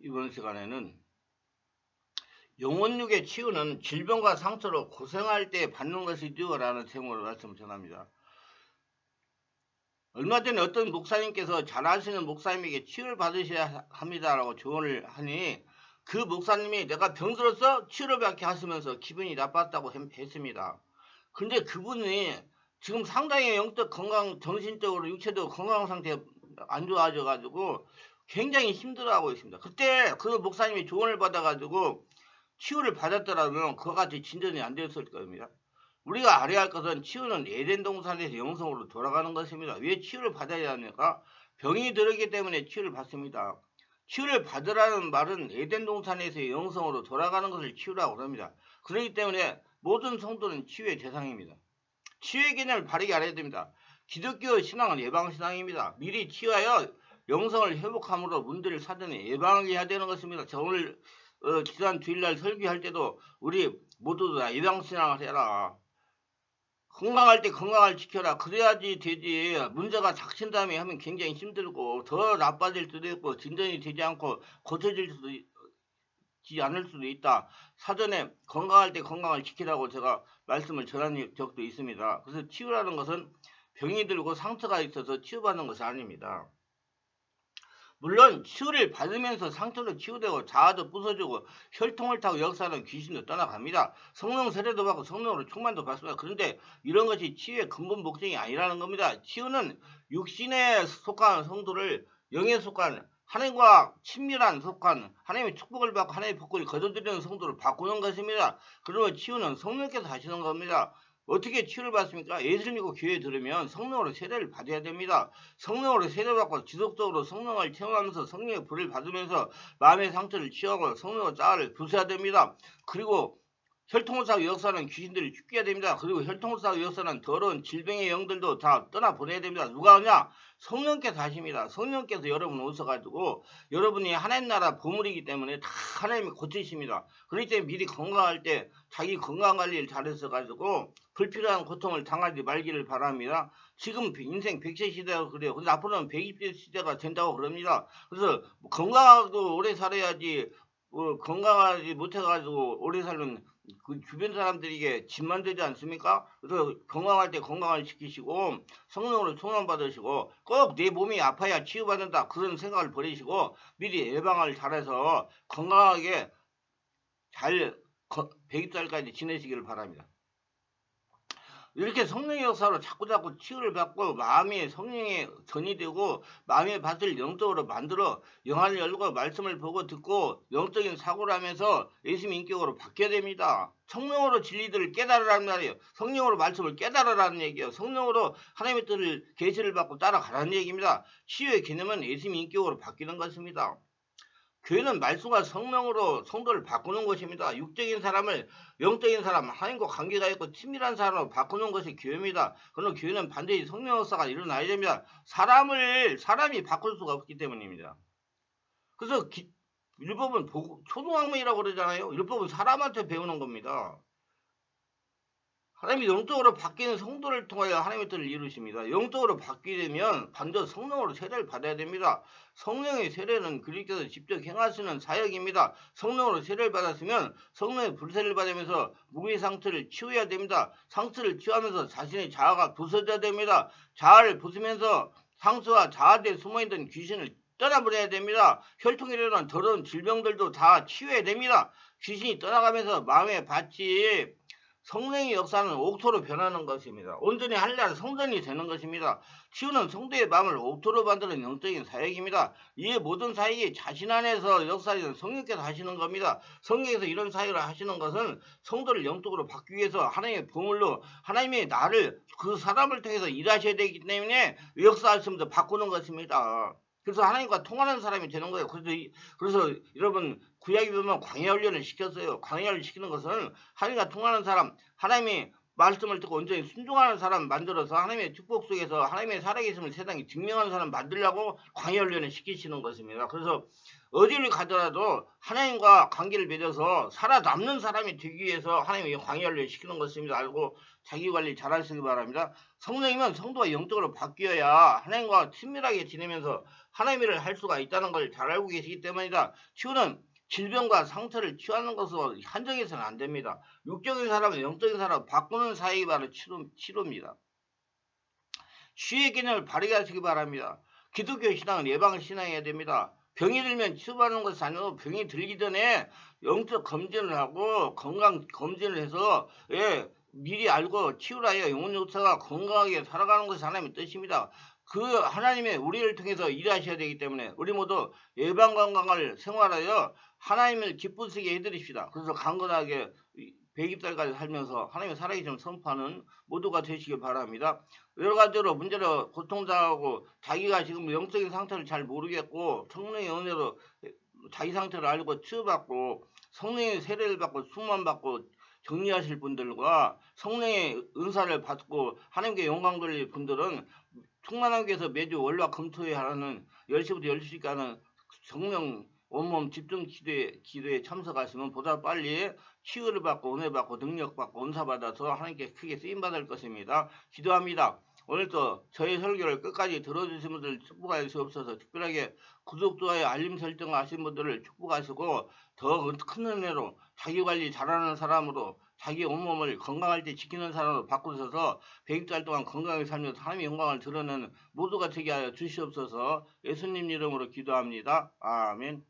이번 시간에는 영혼육의 치유는 질병과 상처로 고생할 때 받는 것이죠 라는 제목으로 말씀을 전합니다. 얼마 전에 어떤 목사님께서 잘 아시는 목사님에게 치유를 받으셔야 합니다라고 조언을 하니 그 목사님이 내가 병들어서 치유를 받게 하시면서 기분이 나빴다고 했습니다. 근데 그분이 지금 상당히 영적 건강, 정신적으로, 육체적으로 건강 상태가 안 좋아져가지고 굉장히 힘들어하고 있습니다. 그때 그 목사님이 조언을 받아가지고 치유를 받았더라면 그와 같이 진전이 안 되었을 겁니다. 우리가 알아야 할 것은 치유는 에덴 동산에서 영성으로 돌아가는 것입니다. 왜 치유를 받아야 합니까? 병이 들었기 때문에 치유를 받습니다. 치유를 받으라는 말은 에덴 동산에서 영성으로 돌아가는 것을 치유라고 합니다. 그렇기 때문에 모든 성도는 치유의 대상입니다. 치유의 개념을 바르게 알아야 됩니다. 기독교 신앙은 예방신앙입니다. 미리 치유하여 영성을 회복함으로 문제를 사전에 예방해야 되는 것입니다. 저 오늘 지난 주일날 설교할 때도 우리 모두 다 예방신앙을 해라. 건강할 때 건강을 지켜라. 그래야지 되지. 문제가 닥친 다음에 하면 굉장히 힘들고 더 나빠질 수도 있고 진전이 되지 않고 고쳐질 수도 있지 않을 수도 있다. 사전에 건강할 때 건강을 지키라고 제가 말씀을 전한 적도 있습니다. 그래서 치유라는 것은 병이 들고 상처가 있어서 치유받는 것이 아닙니다. 물론 치유를 받으면서 상처도 치유되고 자아도 부서지고 혈통을 타고 역사하는 귀신도 떠나갑니다. 성령 세례도 받고 성령으로 충만도 받습니다. 그런데 이런 것이 치유의 근본 목적이 아니라는 겁니다. 치유는 육신에 속한 성도를 영에 속한 하나님과 친밀한 속한 하나님의 축복을 받고 하나님의 복을 거둬들이는 성도를 바꾸는 것입니다. 그러면 치유는 성령께서 하시는 겁니다. 어떻게 치유를 받습니까? 예수 믿고 교회에 들으면 성령으로 세례를 받아야 됩니다. 성령으로 세례받고 지속적으로 성령을 체험하면서 성령의 불을 받으면서 마음의 상처를 치유하고 성령의 자아를 부숴야 됩니다. 그리고 혈통을 사고 역사는 귀신들을 죽여야 됩니다. 그리고 혈통을 사고 역사는 더러운 질병의 영들도 다 떠나보내야 됩니다. 누가 하냐? 성령께서 하십니다. 성령께서 여러분 오셔가지고 여러분이 하나님 나라 보물이기 때문에 다 하나님이 고치십니다. 그렇기 때문에 미리 건강할 때 자기 건강관리를 잘해서가지고 불필요한 고통을 당하지 말기를 바랍니다. 지금 인생 100세 시대가 그래요. 근데 앞으로는 120세 시대가 된다고 그럽니다. 그래서 건강하고 오래 살아야지 건강하지 못해가지고 오래 살면 그 주변 사람들에게 짐만 되지 않습니까? 그래서 건강할 때 건강을 지키시고 성령으로 충만 받으시고 꼭 내 몸이 아파야 치유받는다 그런 생각을 버리시고 미리 예방을 잘해서 건강하게 잘 100살까지 지내시기를 바랍니다. 이렇게 성령의 역사로 자꾸자꾸 치유를 받고 마음이 성령의 전이 되고 마음의 밭을 영적으로 만들어 영안을 열고 말씀을 보고 듣고 영적인 사고를 하면서 예수님 인격으로 바뀌어야 됩니다. 성령으로 진리들을 깨달으라는 말이에요. 성령으로 말씀을 깨달으라는 얘기예요. 성령으로 하나님의 뜻을 계시를 받고 따라가라는 얘기입니다. 치유의 개념은 예수님 인격으로 바뀌는 것입니다. 교회는 말씀과 성령으로 성도를 바꾸는 것입니다. 육적인 사람을 영적인 사람, 하나님과 관계가 있고 친밀한 사람으로 바꾸는 것이 교회입니다. 그러나 교회는 반드시 성령 역사가 일어나야 됩니다. 사람이 바꿀 수가 없기 때문입니다. 그래서 율법은 초등학문이라고 그러잖아요. 율법은 사람한테 배우는 겁니다. 하나님이 영적으로 바뀌는 성도를 통하여 하나님의 뜻을 이루십니다. 영적으로 바뀌려면 반드시 성령으로 세례를 받아야 됩니다. 성령의 세례는 그리스도께서 직접 행하시는 사역입니다. 성령으로 세례를 받았으면 성령의 불세를 받으면서 무의 상처를 치유해야 됩니다. 상처를 치유하면서 자신의 자아가 부서져야 됩니다. 자아를 부수면서 상처와 자아에 숨어있던 귀신을 떠나보내야 됩니다. 혈통에 일어난 더러운 질병들도 다 치유해야 됩니다. 귀신이 떠나가면서 마음의 밭이 성령의 역사는 옥토로 변하는 것입니다. 온전히 하려는 성전이 되는 것입니다. 치유는 성도의 마음을 옥토로 만드는 영적인 사역입니다. 이 모든 사역이 자신 안에서 역사하는 성령께서 하시는 겁니다. 성령께서 이런 사역을 하시는 것은 성도를 영적으로 바꾸기 위해서 하나님의 보물로 하나님의 나를 그 사람을 통해서 일하셔야 되기 때문에 역사하시면서 바꾸는 것입니다. 그래서 하나님과 통하는 사람이 되는 거예요. 그래서 여러분 구약에 보면 광야 훈련을 시켰어요. 광야를 시키는 것은 하나님과 통하는 사람, 하나님이 말씀을 듣고 온전히 순종하는 사람 만들어서 하나님의 축복 속에서 하나님의 살아계심을 세상에 증명하는 사람 만들려고 광야훈련을 시키시는 것입니다. 그래서 어디를 가더라도 하나님과 관계를 맺어서 살아남는 사람이 되기 위해서 하나님의 광야훈련을 시키는 것입니다. 알고 자기관리 잘 하시기 바랍니다. 성령이면 성도가 영적으로 바뀌어야 하나님과 친밀하게 지내면서 하나님의 일을 할 수가 있다는 걸 잘 알고 계시기 때문이다. 치유는 질병과 상처를 치유하는 것으로 한정해서는 안 됩니다. 육적인 사람은 영적인 사람을 바꾸는 사역이 바로 치료입니다. 치유의 개념을 바르게 하시기 바랍니다. 기독교 신앙은 예방 신앙해야 됩니다. 병이 들면 치료받는 것이 아니고 병이 들기 전에 영적 검진을 하고 건강 검진을 해서 미리 알고 치유를 하여 영혼 육체가 건강하게 살아가는 것이 하나님의 뜻입니다. 그 하나님의 우리를 통해서 일하셔야 되기 때문에 우리 모두 예방 건강을 생활하여 하나님을 기쁘시게 해드립시다. 그래서 강건하게 100입달까지 살면서 하나님의 살아계심을 선포하는 모두가 되시길 바랍니다. 여러 가지로 문제로 고통당하고 자기가 지금 영적인 상태를 잘 모르겠고 성령의 은혜로 자기 상태를 알고 치유받고 성령의 세례를 받고 충만 받고 정리하실 분들과 성령의 은사를 받고 하나님께 영광 돌릴 분들은 충만하기 위해서 매주 월화 금토에 하는 10시부터 12시까지 하는 성령 온몸 집중 기도에 참석하시면 보다 빨리 치유를 받고 은혜 받고 능력 받고 은사 받아서 하나님께 크게 쓰임 받을 것입니다. 기도합니다. 오늘도 저희 설교를 끝까지 들어주신 분들 축복하여 주옵소서. 특별하게 구독, 좋아요, 알림 설정 하신 분들을 축복하시고 더 큰 은혜로 자기관리 잘하는 사람으로 자기 온몸을 건강할 때 지키는 사람으로 바꾸셔서 100달 동안 건강하게 살면서 하나님의 영광을 드러내는 모두가 되게 하여 주시옵소서. 예수님 이름으로 기도합니다. 아멘.